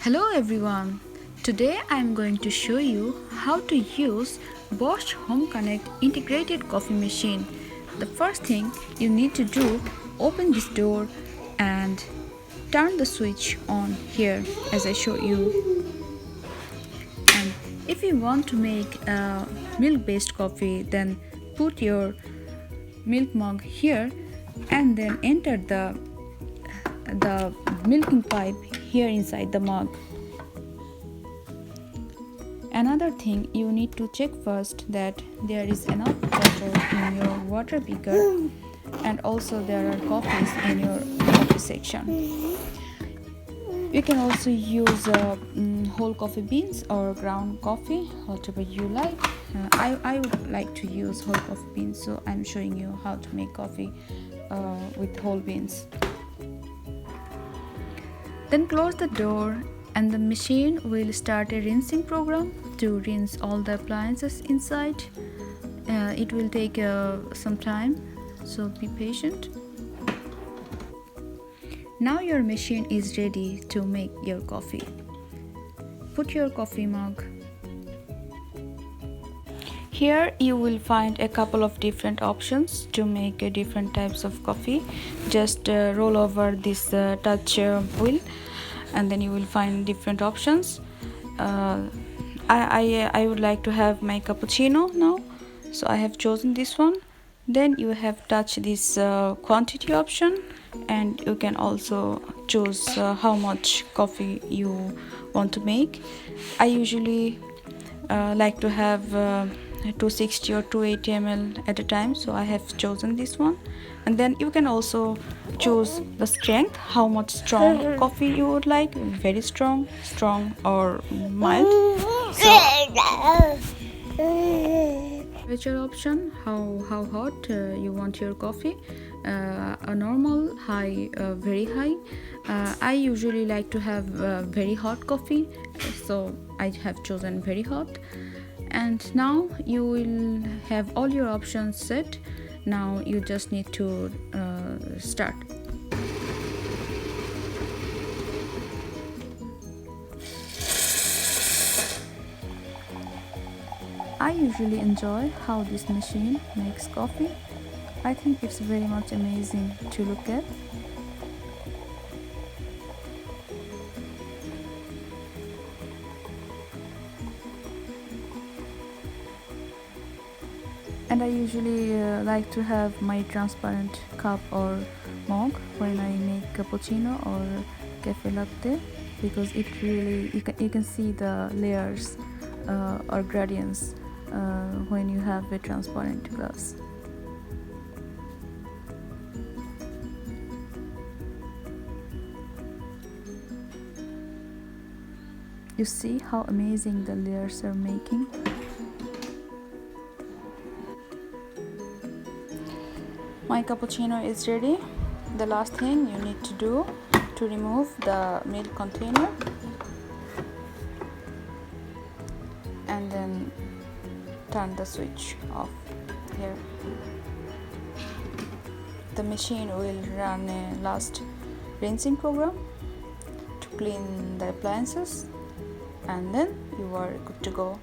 Hello everyone. Today I am going to show you how to use Bosch Home Connect integrated coffee machine. The first thing you need to do, open this door and turn the switch on here as I show you. And if you want to make a milk based coffee, then put your milk mug here and then enter the milking pipe here inside the mug. Another thing, you need to check first that there is enough water in your water beaker and also there are coffees in your coffee section. You can also use whole coffee beans or ground coffee, whatever you like. I would like to use whole coffee beans, so I'm showing you how to make coffee with whole beans. Then close the door and the machine will start a rinsing program to rinse all the appliances inside. It will take some time, so be patient. Now your machine is ready to make your coffee. Put your coffee mug. Here you will find a couple of different options to make different types of coffee. Just roll over this touch wheel and then you will find different options. I would like to have my cappuccino now, so I have chosen this one. Then you have touched this quantity option and you can also choose how much coffee you want to make. I usually like to have 260 or 280 ml at a time, so I have chosen this one. And then you can also choose the strength, how much strong coffee you would like, very strong, or mild. So temperature option, how hot you want your coffee, a normal, high, very high. I usually like to have very hot coffee, so I have chosen very hot. And now you will have all your options set. Now you just need to start. I usually enjoy how this machine makes coffee. I think it's very much amazing to look at. And I usually like to have my transparent cup or mug when I make cappuccino or cafe latte, because it really you can see the layers or gradients when you have a transparent glass. You see how amazing the layers are making. My cappuccino is ready. The last thing you need to do to remove the milk container and then turn the switch off here. The machine will run a last rinsing program to clean the appliances and then you are good to go.